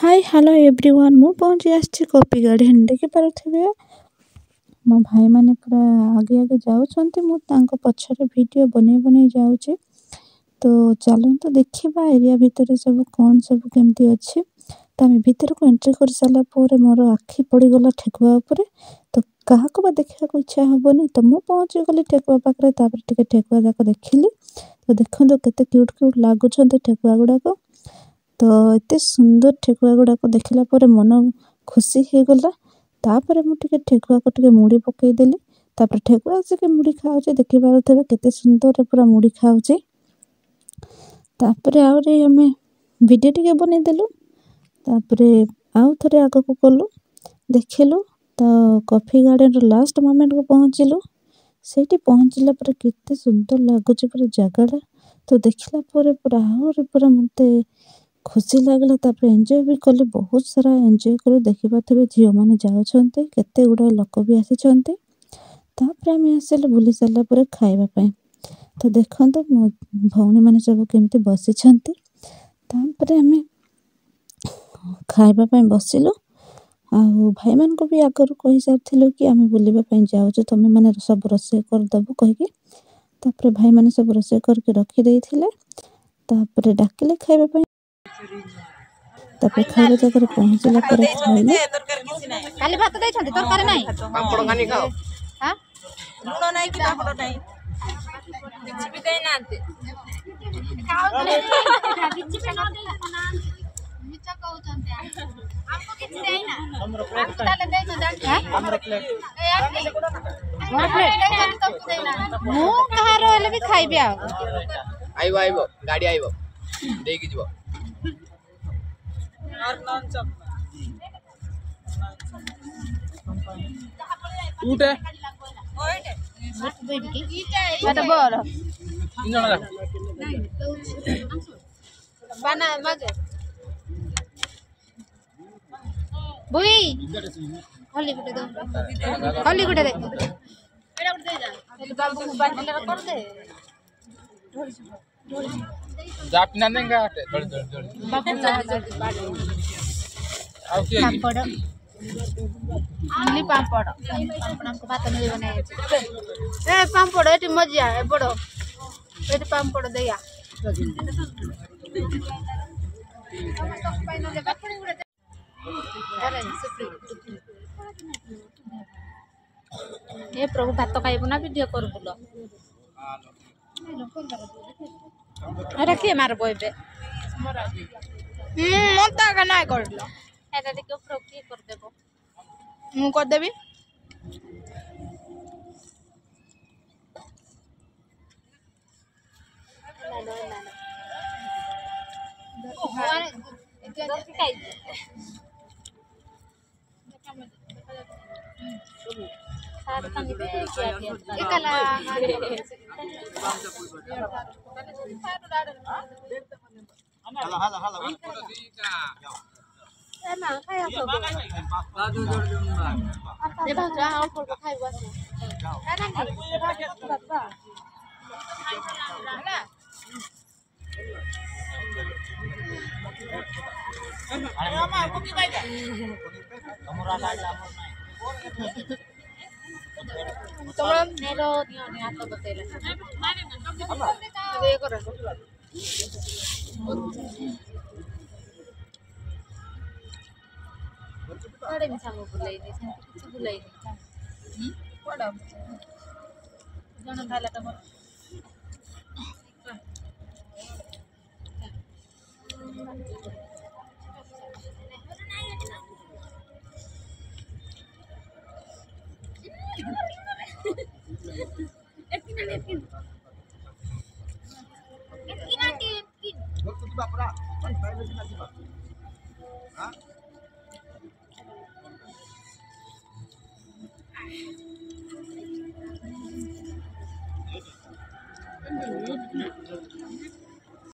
Hi hello everyone मु पहुँची आसी कॉपी गार्डन देखिपे मो भाई माने पूरा आगे आगे जाऊँच मुझे पछरे वीडियो बने बने जाऊँचे। तो चलते देखा एरिया भितर सब कौन सब केमती अच्छी तो आम भीतर को एंट्री कर सारापर मोर आखि पड़गला ठेकुआ उपर। तो क्या देखा इच्छा हेनी तो मुझे पहुँची गली ठेकुआ पाखे ठेकुआ जाक देखिली। तो देखो केते क्यूट क्यूट लगुच ठेकुआ गुड़ाक। तो एत सुंदर ठेकुआ गुड़ाक देखला मन खुशी हो गला। तापर मुझे ठेकुआ को टे मुड़ी पकईदेली तापर ठेकुआ आसिक मुड़ी खाऊे देखी पारे केते सुंदर पूरा मुड़ी खाऊे। तापर आहरी आम वीडियो टे बनईदेलु तापर आउ थे आग को गलु देखिलु। तो कॉफी गार्डन लास्ट मोमेंट को पहुँचलु से पहुँचला पर केते सुंदर लगुच पूरा जगह। तो देखला पूरा आहरी पूरा मत खुशी लगला। तापर एंजॉय भी कली बहुत सारा एंजॉय कलु देखी पारे झील मैंने जाऊँच केते गुड़ा लोक भी आसी। तापर आम आसिलु बुली सारा पर खाइबा। तो देखो मो भौणी मैंने सब केमती बसी तापर आम खाइबा बसिलु। भाई मान को भी आगर कही सारी कि आम बुलवाई जाऊँ तुम मैंने सब रोसे करदेबु कहीकि तापर भाई मैंने सब रोसे करके रखीदे तापर डाकिले खाइबा। तापर खाइबा जगह पहुँचला पर खाइलु। खाली भात देछंती तरकारी नाही पापड़ खानी खाओ हां लूण नाही कि पापड़ नाही किछि भी देई नांते खाओ किछि भी न देई मिछ कहउचंते हमको किछि देई ना हमरो प्लेट ताले देई न जान हमरो प्लेट मोर प्लेट देई तो देई ना मु कहारो हेले भी खाइबे आइबो आइबो गाड़ी आइबो देई कि जीवो और नॉन चप ऊटे ओइटे मत बैठ के ईटा बोल तीन जण बना मगे बुई हल्ली गुटे दो हल्ली गुटे दे एडा गुटे दे जा तो बाबू को बाटले कर दे जाप ना देंगे आटे थोड़ी बाटे आउ के पापड़ ओनली पापड़ पापड़ को भात मिल बने ए पापड़ एटी मजिया ए बड़ो एटी पापड़ देया ए प्रभु भात खाइबो ना वीडियो कर बुलो अरे के मारबो एबे मोता का ना करलो एटा देखो प्रभु के कर देबो मु कर देबी